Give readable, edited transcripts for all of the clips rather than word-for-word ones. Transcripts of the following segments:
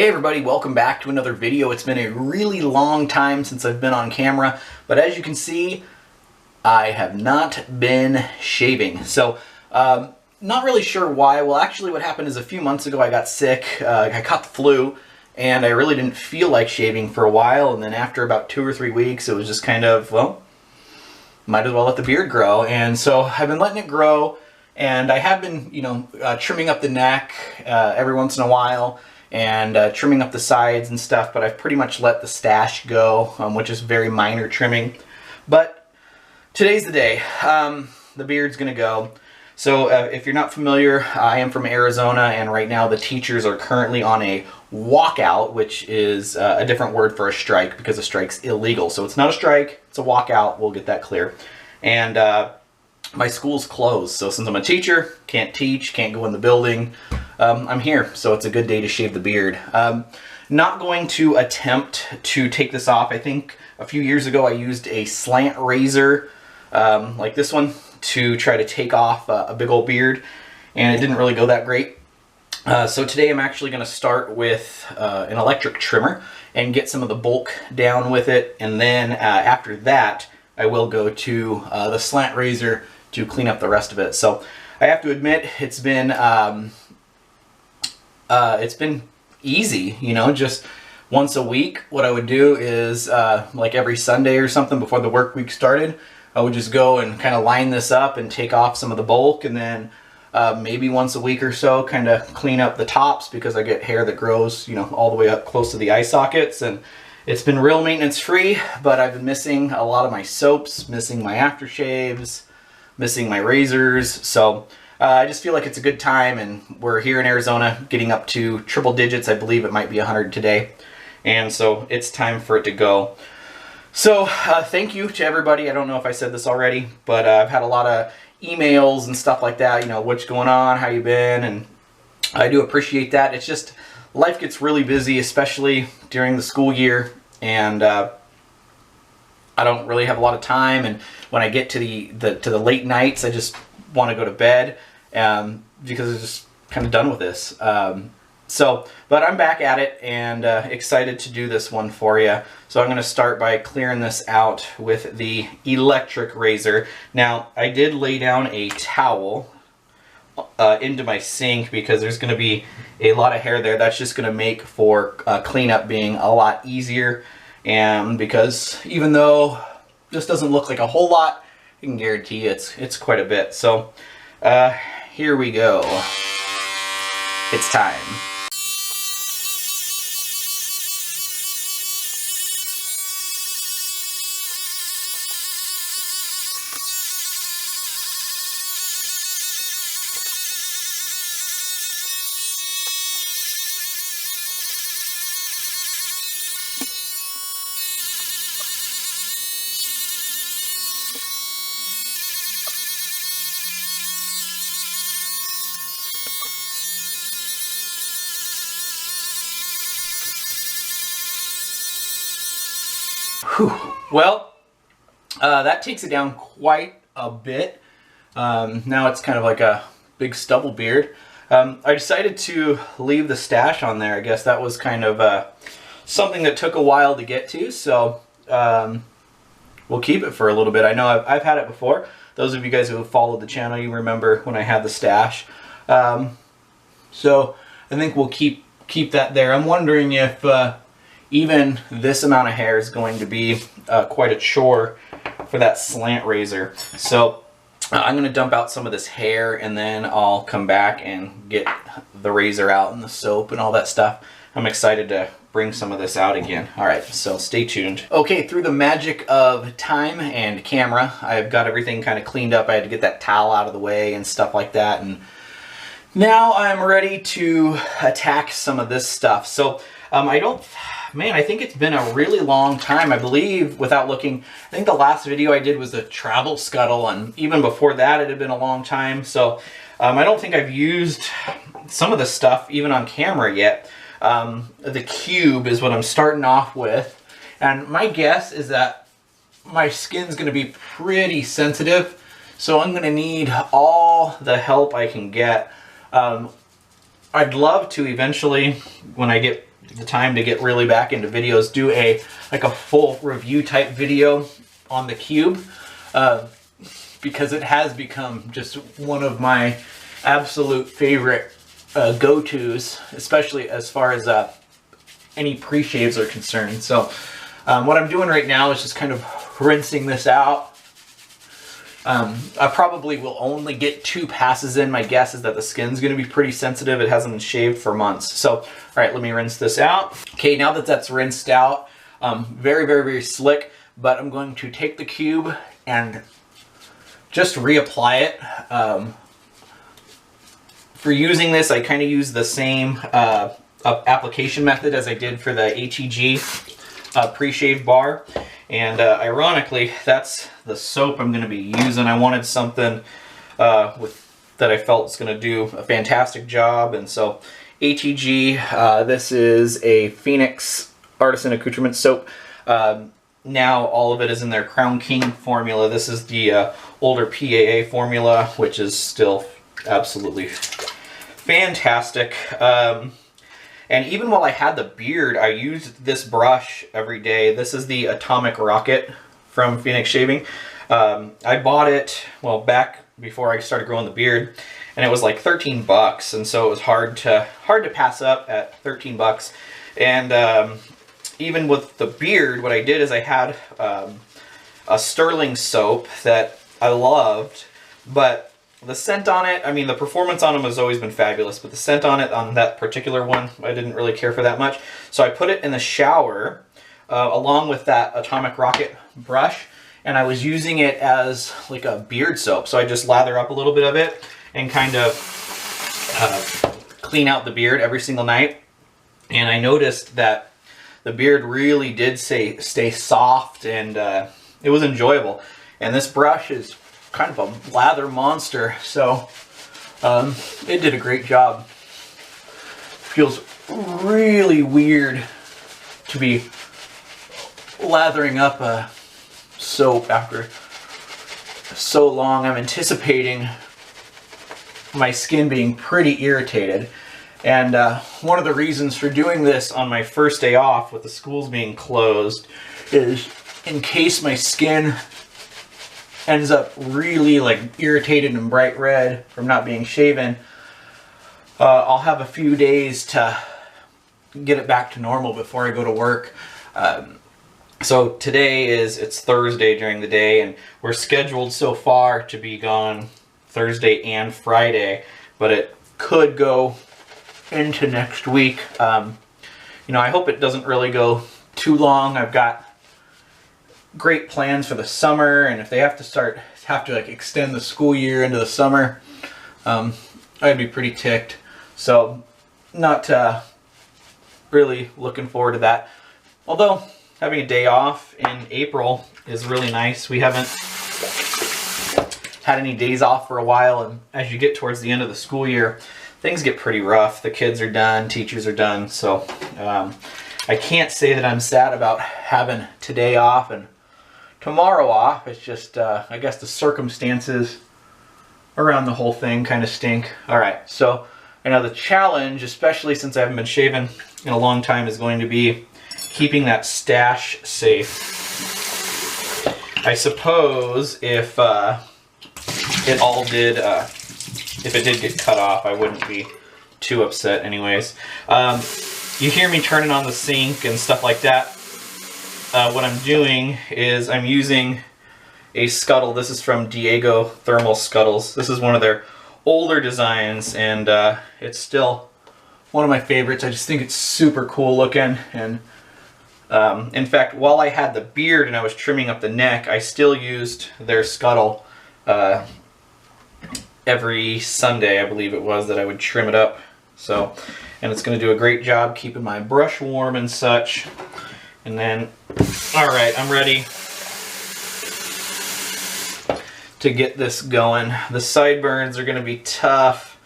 everybody, welcome back to another video. It's been a really long time since I've been on camera, but as you can see, I have not been shaving. So, not really sure why. Well, actually what happened is a few months ago I got sick, I caught the flu, and I really didn't feel like shaving for a while, and then after about 2 or 3 weeks it was just kind of, well, might as well let the beard grow. And so I've been letting it grow, and I have been, trimming up the neck every once in a while, and trimming up the sides and stuff, but I've pretty much let the stash go, which is very minor trimming. But today's the day. The beard's gonna go. So if you're not familiar, I am from Arizona, and right now the teachers are currently on a walkout, which is a different word for a strike, because a strike's illegal. So it's not a strike, it's a walkout. We'll get that clear. And my school's closed, so since I'm a teacher, can't teach, can't go in the building, I'm here, so it's a good day to shave the beard. Not going to attempt to take this off. I think a few years ago I used a slant razor like this one to try to take off a big old beard, and it didn't really go that great. So today I'm actually going to start with an electric trimmer and get some of the bulk down with it, and then after that I will go to the slant razor to clean up the rest of it. So I have to admit, it's been easy, just once a week. What I would do is like every Sunday or something before the work week started, I would just go and kind of line this up and take off some of the bulk, and then maybe once a week or so kind of clean up the tops, because I get hair that grows all the way up close to the eye sockets. And it's been real maintenance free, but I've been missing a lot of my soaps, missing my aftershaves, missing my razors. So I just feel like it's a good time, and we're here in Arizona getting up to triple digits. I believe it might be 100 today, and so it's time for it to go. So thank you to everybody. I don't know if I said this already, but I've had a lot of emails and stuff like that, what's going on, how you been, and I do appreciate that. It's just life gets really busy, especially during the school year, and I don't really have a lot of time, and when I get to the late nights, I just want to go to bed because I'm just kind of done with this. But I'm back at it, and excited to do this one for you. So I'm going to start by clearing this out with the electric razor. Now, I did lay down a towel into my sink because there's going to be a lot of hair there. That's just going to make for cleanup being a lot easier, and because even though this doesn't look like a whole lot, I can guarantee you it's quite a bit. So here we go. It's time. Whew. Well, that takes it down quite a bit. Now it's kind of like a big stubble beard. I decided to leave the stash on there. I guess that was kind of something that took a while to get to, so we'll keep it for a little bit. I know I've had it before. Those of you guys who have followed the channel, you remember when I had the stash. So I think we'll keep that there. I'm wondering if even this amount of hair is going to be quite a chore for that slant razor. So I'm going to dump out some of this hair, and then I'll come back and get the razor out and the soap and all that stuff. I'm excited to bring some of this out again. Alright, so stay tuned. Okay, through the magic of time and camera, I've got everything kind of cleaned up. I had to get that towel out of the way and stuff like that, and now I'm ready to attack some of this stuff. So I think it's been a really long time. I believe, without looking, I think the last video I did was the travel scuttle, and even before that it had been a long time. So I don't think I've used some of this stuff even on camera yet. The cube is what I'm starting off with, and my guess is that my skin's going to be pretty sensitive, so I'm going to need all the help I can get. I'd love to eventually, when I get the time to get really back into videos, do a full review type video on the Cube, because it has become just one of my absolute favorite go-tos, especially as far as any pre-shaves are concerned. So what I'm doing right now is just kind of rinsing this out. I probably will only get 2 passes in. My guess is that the skin's going to be pretty sensitive. It hasn't been shaved for months. So, all right, let me rinse this out. Okay, now that that's rinsed out, very, very, very slick, but I'm going to take the Cube and just reapply it. For using this, I kind of use the same application method as I did for the HEG pre-shave bar. And ironically, that's the soap I'm going to be using. I wanted something that I felt was going to do a fantastic job. And so HEG, this is a Phoenix Artisan Accoutrement soap. Now all of it is in their Crown King formula. This is the older PAA formula, which is still absolutely fantastic. And even while I had the beard, I used this brush every day. This is the Atomic Rocket from Phoenix Shaving. I bought it, well, back before I started growing the beard, and it was like 13 bucks, and so it was hard to pass up at 13 bucks. And even with the beard, what I did is I had a Sterling soap that I loved, but the scent on it, I mean, the performance on them has always been fabulous, but the scent on it, on that particular one, I didn't really care for that much. So I put it in the shower along with that Atomic Rocket brush, and I was using it as like a beard soap. So I just lather up a little bit of it and kind of clean out the beard every single night. And I noticed that the beard really did stay soft, and it was enjoyable. And this brush is kind of a lather monster, so it did a great job. Feels really weird to be lathering up a soap after so long. I'm anticipating my skin being pretty irritated, and one of the reasons for doing this on my first day off with the schools being closed is in case my skin ends up really like irritated and bright red from not being shaven, I'll have a few days to get it back to normal before I go to work. So today it's Thursday during the day, and we're scheduled so far to be gone Thursday and Friday, but it could go into next week. You know, I hope it doesn't really go too long. I've got great plans for the summer, and if they have to like extend the school year into the summer, I'd be pretty ticked. So not really looking forward to that. Although having a day off in April is really nice. We haven't had any days off for a while, and as you get towards the end of the school year, things get pretty rough. The kids are done, teachers are done, so I can't say that I'm sad about having today off and tomorrow off. It's just, I guess the circumstances around the whole thing kind of stink. All right, so I know the challenge, especially since I haven't been shaving in a long time, is going to be keeping that stash safe. I suppose if it all did, if it did get cut off, I wouldn't be too upset anyways. You hear me turning on the sink and stuff like that. What I'm doing is I'm using a scuttle. This is from Diego Thermal Scuttles. This is one of their older designs, and it's still one of my favorites. I just think it's super cool looking. And in fact, while I had the beard and I was trimming up the neck, I still used their scuttle every Sunday, I believe it was, that I would trim it up. So, and it's going to do a great job keeping my brush warm and such. And then, all right, I'm ready to get this going. The sideburns are going to be tough,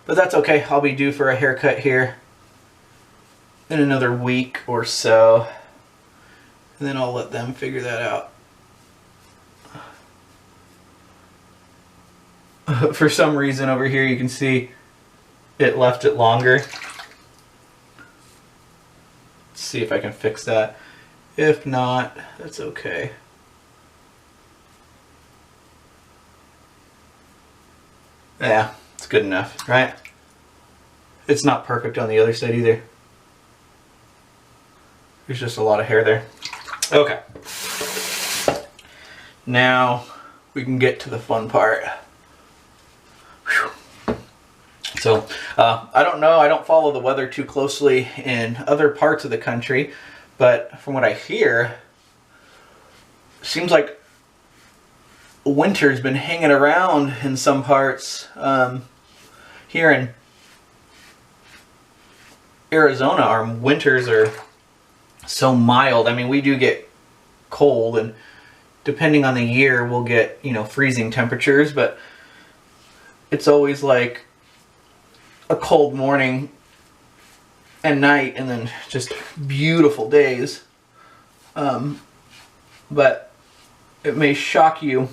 but that's okay. I'll be due for a haircut here in another week or so, and then I'll let them figure that out. For some reason over here you can see it left it longer. see if I can fix that. If not, that's okay. Yeah, it's good enough, right? It's not perfect on the other side either. There's just a lot of hair there. Okay. Now we can get to the fun part. Whew. So, I don't know, I don't follow the weather too closely in other parts of the country, but from what I hear, it seems like winter's been hanging around in some parts. Here in Arizona, our winters are so mild. I mean, we do get cold, and depending on the year, we'll get, you know, freezing temperatures, but it's always like a cold morning and night, and then just beautiful days. But it may shock you,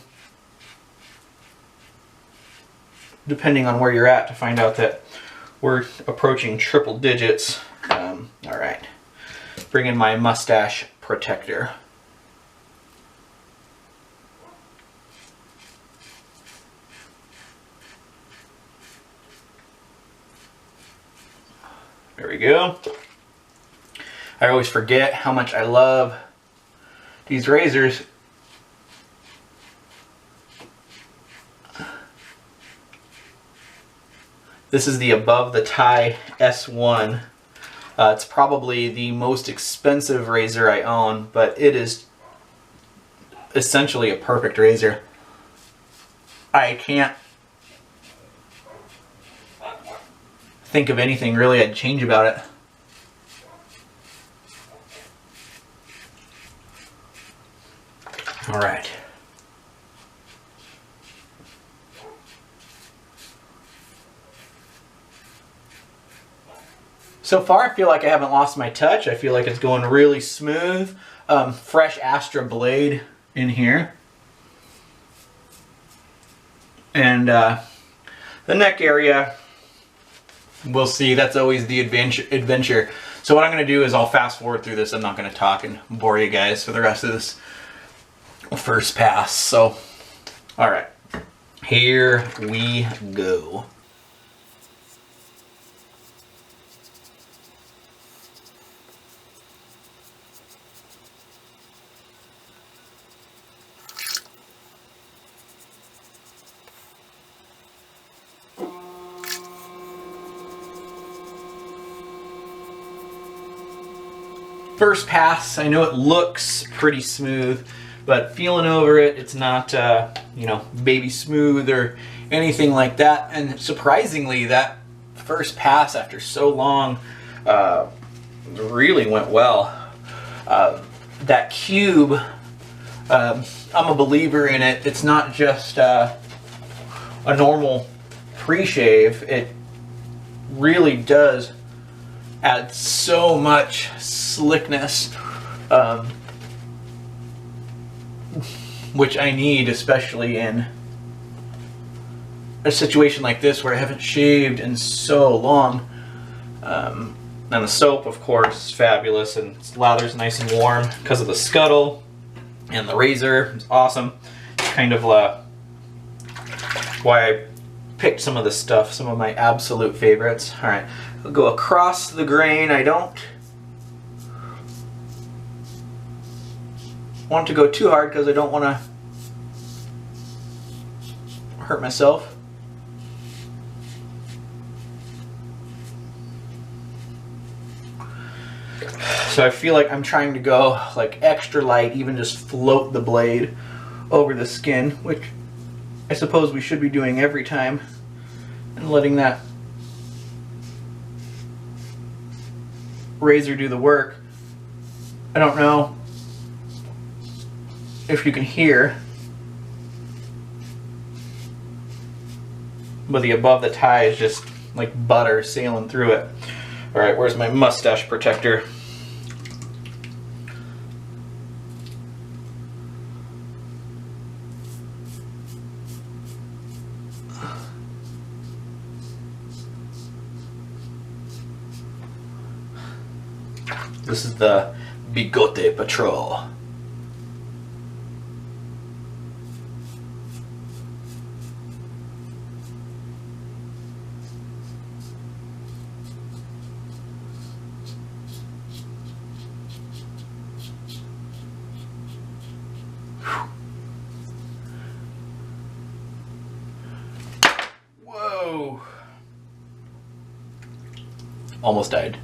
depending on where you're at, to find out that we're approaching triple digits. All right, bring in my mustache protector. There we go. I always forget how much I love these razors. This is the Above the Tie S1. It's probably the most expensive razor I own, but it is essentially a perfect razor. I can't think of anything really I'd change about it. All right. So far, I feel like I haven't lost my touch. I feel like it's going really smooth. Fresh Astra blade in here. And the neck area, we'll see. That's always the adventure. So what I'm going to do is I'll fast forward through this. I'm not going to talk and bore you guys for the rest of this first pass. So, all right, here we go. First pass, I know it looks pretty smooth, but feeling over it, it's not, you know, baby smooth or anything like that. And surprisingly, that first pass after so long really went well. That cube, I'm a believer in it. It's not just a normal pre-shave. It really does add so much slickness, which I need, especially in a situation like this where I haven't shaved in so long. And the soap, of course, is fabulous, and it lathers nice and warm because of the scuttle, and the razor is awesome. It's kind of why I picked some of this stuff, some of my absolute favorites. All right, I'll go across the grain. I don't want to go too hard because I don't want to hurt myself. So I feel like I'm trying to go like extra light, even just float the blade over the skin, which I suppose we should be doing every time, and letting that razor do the work. I don't know if you can hear, but the Above the Tie is just like butter sailing through it. All right, where's my mustache protector? This is the Bigote Patrol. Whoa! Almost died.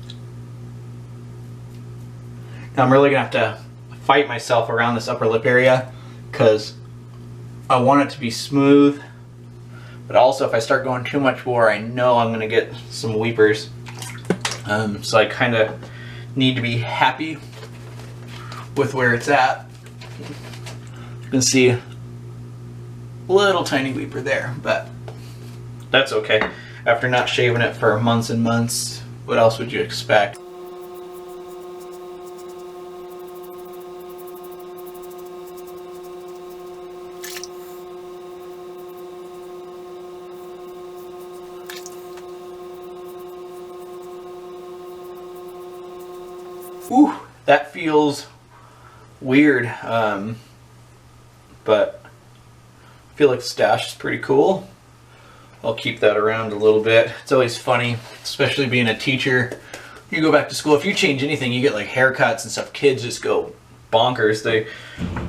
Now I'm really gonna have to fight myself around this upper lip area because I want it to be smooth, but also if I start going too much more, I know I'm gonna get some weepers. So I kind of need to be happy with where it's at. You can see a little tiny weeper there, but that's okay. After not shaving it for months and months, what else would you expect? Ooh, that feels weird, but I feel like the stash is pretty cool. I'll keep that around a little bit. It's always funny, especially being a teacher. You go back to school, if you change anything, you get like haircuts and stuff. Kids just go bonkers. They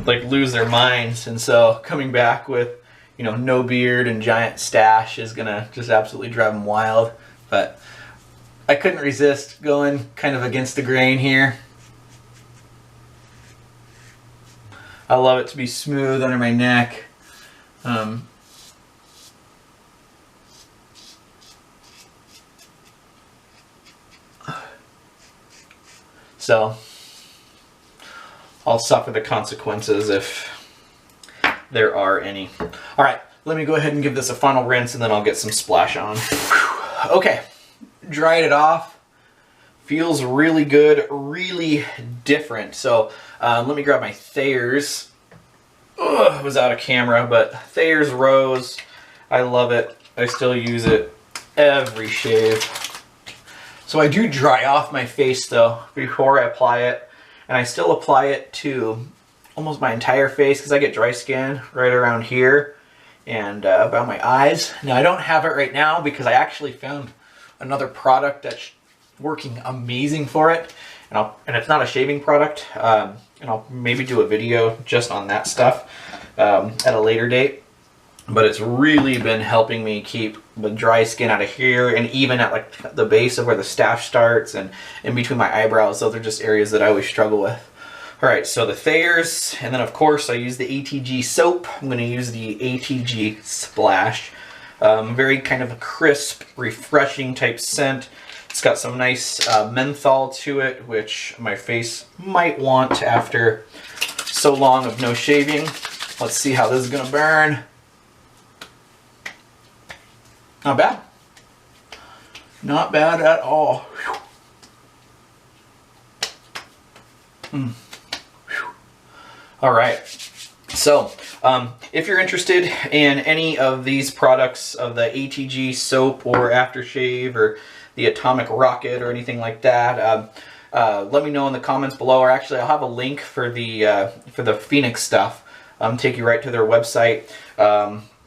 like lose their minds. And so coming back with, you know, no beard and giant stash is gonna just absolutely drive them wild. But I couldn't resist going kind of against the grain here. I love it to be smooth under my neck. So I'll suffer the consequences if there are any. All right, let me go ahead and give this a final rinse and then I'll get some splash on. Whew. Okay, dried it off. Feels really good, really different. So let me grab my Thayer's. Ugh, it was out of camera, but Thayer's Rose. I love it. I still use it every shave. So I do dry off my face though before I apply it, and I still apply it to almost my entire face because I get dry skin right around here and about my eyes. Now I don't have it right now because I actually found another product that's working amazing for it, and it's not a shaving product, and I'll maybe do a video just on that stuff at a later date. But it's really been helping me keep the dry skin out of here, and even at like the base of where the stash starts and in between my eyebrows. Those are just areas that I always struggle with. All right, so the Thayer's, and then of course I use the ATG soap. I'm going to use the ATG Splash. Very kind of a crisp, refreshing type scent. It's got some nice menthol to it, which my face might want after so long of no shaving. Let's see how this is going to burn. Not bad. Not bad at all. All right. So, if you're interested in any of these products of the ATG soap or aftershave or the Atomic Rocket or anything like that, let me know in the comments below. Or actually, I'll have a link for the Phoenix stuff. Take you right to their website.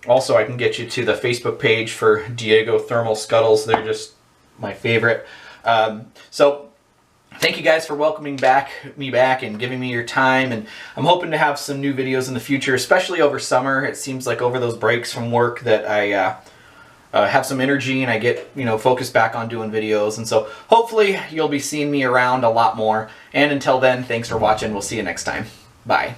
Also, I can get you to the Facebook page for Diego Thermal Scuttles. They're just my favorite. So, thank you guys for welcoming me back and giving me your time. And I'm hoping to have some new videos in the future, especially over summer. It seems like over those breaks from work that I have some energy and I get, you know, focused back on doing videos. And so, hopefully, you'll be seeing me around a lot more. And until then, thanks for watching. We'll see you next time. Bye.